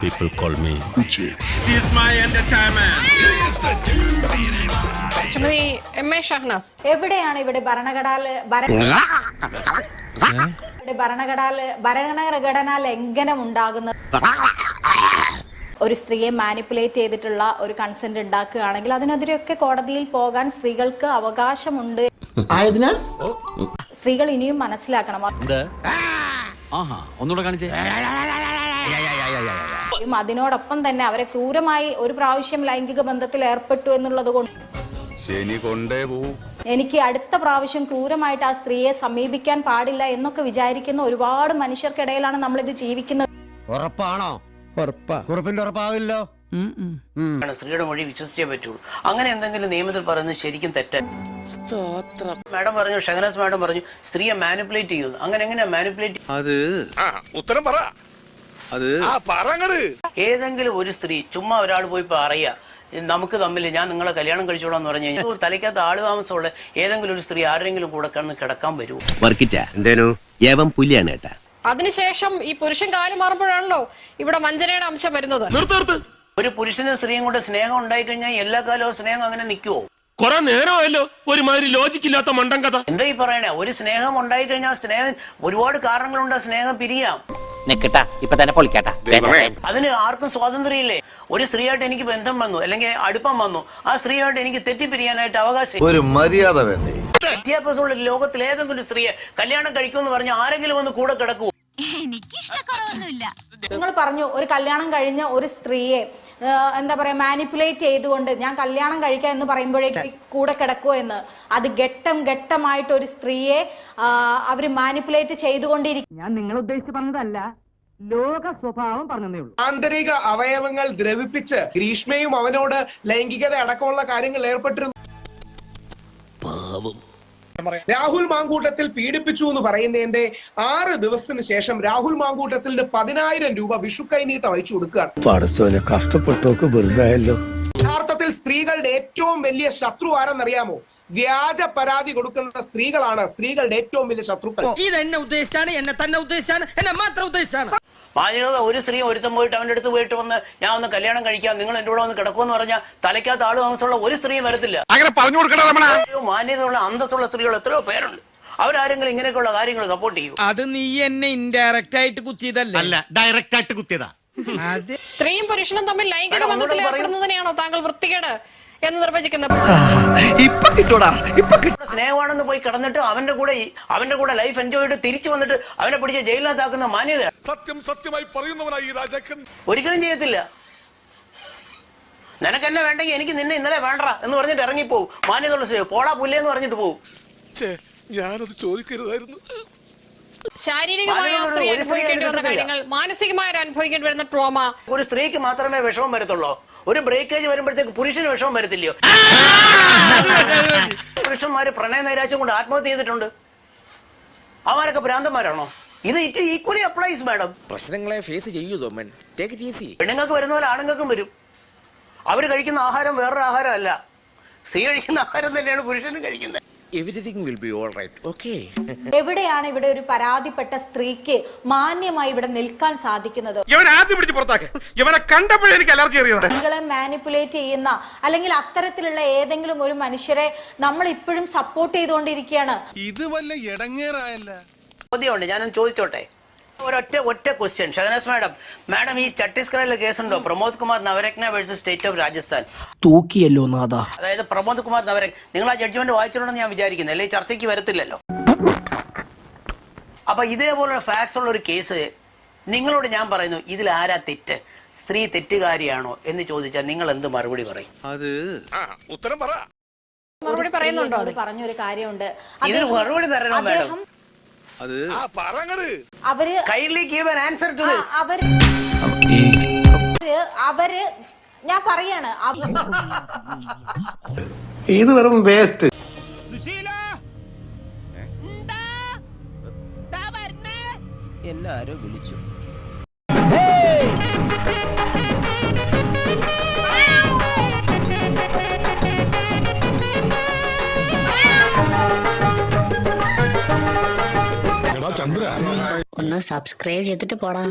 People call me This is my entertainment. Shrimati M A Shahanas, എവിടെയാണ് ഇവിടെ ഭരണഘടനാ ലംഘനം ഉണ്ടാകുന്നത്? ഒരു സ്ത്രീയെ മാനിപ്പുലേറ്റ് ചെയ്തിട്ടുള്ള ഒരു കൺസെന്റ് ഉണ്ടാക്കുകയാണെങ്കിൽ അതിനെതിരെയൊക്കെ കോടതിയിൽ പോകാൻ സ്ത്രീകൾക്ക് അവകാശമുണ്ട്. ആയതിനാൽ സ്ത്രീകൾ ഇനിയും മനസ്സിലാക്കണം. ഒന്നുകൂടെ കാണിച്ചേ. അതിനോടൊപ്പം തന്നെ അവരെ ക്രൂരമായി ഒരു പ്രാവശ്യം ലൈംഗിക ബന്ധത്തിൽ ഏർപ്പെട്ടു എന്നുള്ളത് കൊണ്ട് എനിക്ക് അടുത്ത പ്രാവശ്യം ക്രൂരമായിട്ട് ആ സ്ത്രീയെ സമീപിക്കാൻ പാടില്ല എന്നൊക്കെ വിചാരിക്കുന്ന ഒരുപാട് മനുഷ്യർക്കിടയിലാണ് നമ്മളിത് ജീവിക്കുന്നത്. ഉറപ്പാണോ? ഉറപ്പിന്റെ ഉറപ്പാവില്ലോ. സ്ത്രീയുടെ മൊഴി വിശ്വസിച്ചേ പറ്റുള്ളൂ. അങ്ങനെ എന്തെങ്കിലും നിയമത്തിൽ പറയുന്നത് ശരിക്കും തെറ്റാണ്. മാഡം പറഞ്ഞു, ഷഹനാസ് മാഡം പറഞ്ഞു സ്ത്രീയെ മാനിപ്പുലേറ്റ് ചെയ്യുന്നു. അങ്ങനെ എങ്ങനെയാ മാനിപ്പുലേറ്റ്? അത് ഉത്തരം പറ. അത് ഏതെങ്കിലും ഒരു സ്ത്രീ ചുമ്മാ ഒരാൾ പോയി പറയാ നമുക്ക് തമ്മിൽ ഞാൻ നിങ്ങളെ കല്യാണം കഴിച്ചോളാം എന്ന് പറഞ്ഞു കഴിഞ്ഞാൽ തലയ്ക്കകത്ത് ആള് താമസമുള്ള ഏതെങ്കിലും ഒരു സ്ത്രീ ആരെങ്കിലും കൂടെ കിടക്കാൻ വരുമോ? പുലിയാണ് കേട്ടാ. അതിനുശേഷം ഈ പുരുഷൻ കാലം മാറുമ്പോഴാണല്ലോ ഇവിടെ വഞ്ചനയുടെ അംശം വരുന്നത്. ഒരു പുരുഷനും സ്ത്രീയും കൂടെ സ്നേഹം ഉണ്ടായി കഴിഞ്ഞാൽ എല്ലാ കാലവും സ്നേഹം അങ്ങനെ നിൽക്കുവോ? കുറെ നേരമായല്ലോ ഒരുമാതിരി ലോജിക്കില്ലാത്ത മണ്ടൻ കഥ. എന്താ ഈ പറയണേ? ഒരു സ്നേഹം ഉണ്ടായി കഴിഞ്ഞാൽ സ്നേഹം ഒരുപാട് കാരണങ്ങളുണ്ട് സ്നേഹം പിരിയാം. അതിന് ആർക്കും സ്വാതന്ത്ര്യമില്ലേ? ഒരു സ്ത്രീയായിട്ട് എനിക്ക് ബന്ധം വന്നു അല്ലെങ്കിൽ അടുപ്പം വന്നു, ആ സ്ത്രീയായിട്ട് എനിക്ക് തെറ്റിപ്പിരിയാനായിട്ട് അവകാശം. ഒരു മര്യാദ വേണ്ടേ? വിദ്യാഭ്യാസമുള്ള ലോകത്തിൽ ഏതെങ്കിലും സ്ത്രീയെ കല്യാണം കഴിക്കുമെന്ന് പറഞ്ഞാൽ ആരെങ്കിലും ഒന്ന് കൂടെ കിടക്കുവോ? നിങ്ങൾ പറഞ്ഞു ഒരു കല്യാണം കഴിഞ്ഞ ഒരു സ്ത്രീയെ എന്താ പറയാ മാനിപ്പുലേറ്റ് ചെയ്തുകൊണ്ട് ഞാൻ കല്യാണം കഴിക്കാം എന്ന് പറയുമ്പോഴേക്കും കൂടെ കിടക്കുമോ എന്ന്. അത് ഘട്ടമായിട്ട് ഒരു സ്ത്രീയെ അവര് മാനിപ്പുലേറ്റ് ചെയ്തുകൊണ്ടിരിക്കും. ഞാൻ നിങ്ങളെ ഉദ്ദേശിച്ച് പറഞ്ഞതല്ല, ലോക സ്വഭാവം പറഞ്ഞതേ ഉള്ളൂ. ആന്തരിക അവയവങ്ങൾ ദ്രവിപ്പിച്ച് ഗ്രീഷ്മയും അവനോട് ലൈംഗികത അടക്കമുള്ള കാര്യങ്ങൾ ഏർപ്പെട്ടിരുന്നു. രാഹുൽ മാങ്കൂട്ടത്തിൽ പീഡിപ്പിച്ചു എന്ന് പറയുന്നതിന്റെ 6 ദിവസത്തിന് ശേഷം രാഹുൽ മാങ്കൂട്ടത്തിന് 10,000 രൂപ വിഷു കൈനീട്ടം അയച്ചു കൊടുക്കുകയാണ്. കഷ്ടപ്പെട്ടോക്ക് വെറുതായല്ലോ. യഥാർത്ഥത്തിൽ സ്ത്രീകളുടെ ഏറ്റവും വലിയ ശത്രു ആരെന്നറിയാമോ? വ്യാജ പരാതി കൊടുക്കുന്ന സ്ത്രീകളാണ് സ്ത്രീകളുടെ ഏറ്റവും വലിയ ശത്രുക്കൾ. ഇത് എന്നെ ഉദ്ദേശിച്ചാണ്, എന്നെ തന്നെ ഉദ്ദേശിച്ചാണ്, എന്നെ മാത്രം ഉദ്ദേശിച്ചാണ്. മാന്യത ഒരു സ്ത്രീ ഒരുത്തം പോയിട്ട് അവൻ്റെ അടുത്ത് പോയിട്ട് വന്ന് ഞാൻ ഒന്ന് കല്യാണം കഴിക്കാം, നിങ്ങൾ എൻ്റെ കൂടെ വന്ന് കിടക്കുമെന്ന് പറഞ്ഞാൽ തലയ്ക്കകത്ത് ആള് താമസമുള്ള ഒരു സ്ത്രീയും വരത്തില്ല. അങ്ങനെ പറഞ്ഞു കൊടുക്കണം. മാന്യതയുള്ള അന്തസ്സുള്ള സ്ത്രീകൾ എത്രയോ പേരുണ്ട്. അവരാരെങ്കിലും ഇങ്ങനെയൊക്കെയുള്ള കാര്യങ്ങൾ സപ്പോർട്ട് ചെയ്യും. അത് നീ എന്നെ ഇൻഡയറക്റ്റ് ആയിട്ട് കുത്തിയതല്ല, ഡയറക്റ്റ് ആയിട്ട് കുത്തിയതാ. സ്ത്രീയും പുരുഷനും തമ്മിൽ ലൈംഗിക ബന്ധത്തിൽ ഏർപ്പെടുന്നതിനെയാണോ താങ്കൾ വൃത്തികേട് എന്ന് നിർവചിക്കുന്നത്? സ്നേഹമാണെന്ന് പോയി കിടന്നിട്ട് അവന്റെ കൂടെ ലൈഫ് എൻജോയ് ചെയ്ത് തിരിച്ചു വന്നിട്ട് അവനെ പിടിച്ച് ജയിലിനകത്താക്കുന്ന മാന്യത സത്യമായി പറയുന്നവനായി ഈ രാജാക്കൻ ഒരിക്കലും ചെയ്യത്തില്ല. നിനക്ക് എന്നെ വേണ്ടെങ്കിൽ എനിക്ക് നിന്നെ ഇന്നലെ വേണ്ട എന്ന് പറഞ്ഞിട്ട് ഇറങ്ങിപ്പോവും. മാന്യതയുള്ള സ്ത്രീ പോടാ പുല്ലേന്ന് പറഞ്ഞിട്ട് പോവും. ഞാനത് ചോദിക്കരുതായിരുന്നു. ശാരീരികമായ സ്ത്രീ അനുഭവിക്കേണ്ടി വന്ന കാര്യങ്ങൾ മാനസികമായി അനുഭവിക്കേണ്ടി വരുന്ന ട്രോമ ഒരു സ്ത്രീക്ക് മാത്രമേ വിഷമം വരത്തുള്ളൂ. ഒരു ബ്രേക്കേജ് വരുമ്പോഴത്തേക്ക് പുരുഷന് വിഷമം വരത്തില്ലയോ? പുരുഷന്മാര് പ്രണയ നൈരാശ്യം കൊണ്ട് ആത്മഹത്യ ചെയ്തിട്ടുണ്ട്. അവരൊക്കെ ഭ്രാന്തന്മാരാണോ? ഇത് ഈക്വലി അപ്ലൈസ് മാഡം. പ്രശ്നങ്ങളെ ഫേസ് ചെയ്യൂ. പെണ്ണുങ്ങൾക്ക് വരുന്ന പോലെ ആണുങ്ങൾക്കും വരും. അവര് കഴിക്കുന്ന ആഹാരം വേറൊരു ആഹാരം അല്ല. സ്ത്രീ കഴിക്കുന്ന ആഹാരം തന്നെയാണ് പുരുഷനും കഴിക്കുന്നത്. Everything will be all right. Okay. എവിടെയാണ് ഇവിടെ ഒരു പരാതിപ്പെട്ട സ്ത്രീക്ക് മാന്യമായി ഇവിടെ നിൽക്കാൻ സാധിക്കുന്നത്? സ്ത്രീകളെ മാനിപ്പുലേറ്റ് ചെയ്യുന്ന അല്ലെങ്കിൽ അത്തരത്തിലുള്ള ഏതെങ്കിലും ഒരു മനുഷ്യരെ നമ്മൾ ഇപ്പോഴും സപ്പോർട്ട് ചെയ്തുകൊണ്ടിരിക്കുകയാണ്. ഇത് വല്ല ഇടങ്ങേറായല്ല. ചോദ്യമുണ്ട്, ഞാനൊന്ന് ചോദിച്ചോട്ടെ. ഒറ്റ ക്വസ്റ്റ്യൻ. ഷഹനാസ് മാഡം ഈ ഛത്തീസ്ഗഡിലെ കേസുണ്ടോ? Pramod Kumar Navratna versus state of Rajasthan. തൂക്കിയല്ലോ നാദാ. അതായത് പ്രമോദ് കുമാർ നവരത്ന, നിങ്ങൾ ആ ജഡ്ജ്മെന്റ് വായിച്ചിട്ടുണ്ടെന്ന് ഞാൻ വിചാരിക്കുന്നു, അല്ലെ ചർച്ചയ്ക്ക് വരത്തില്ലല്ലോ. അപ്പൊ ഇതേപോലുള്ള ഫാക്ട്സ് ഉള്ള ഒരു കേസ് നിങ്ങളോട് ഞാൻ പറയുന്നു, ഇതിൽ ആരാ തെറ്റ്? സ്ത്രീ തെറ്റുകാരിയാണോ എന്ന് ചോദിച്ചാൽ നിങ്ങൾ എന്ത് മറുപടി പറയും? അത് ഉത്തരം പറ. മറുപടി പറയുന്നുണ്ടോ? പറഞ്ഞൊരു കാര്യമുണ്ട്, ഇതിന് മറുപടി തരണം മാഡം. അവര് kindly give an answer to this. അവര് ഞാൻ പറയാണ് ഇത് വെറും വേസ്റ്റ്. എല്ലാരും വിളിച്ചു. ചന്ദ്ര ഒന്ന് സബ്സ്ക്രൈബ് ചെയ്തിട്ട് പോടാ.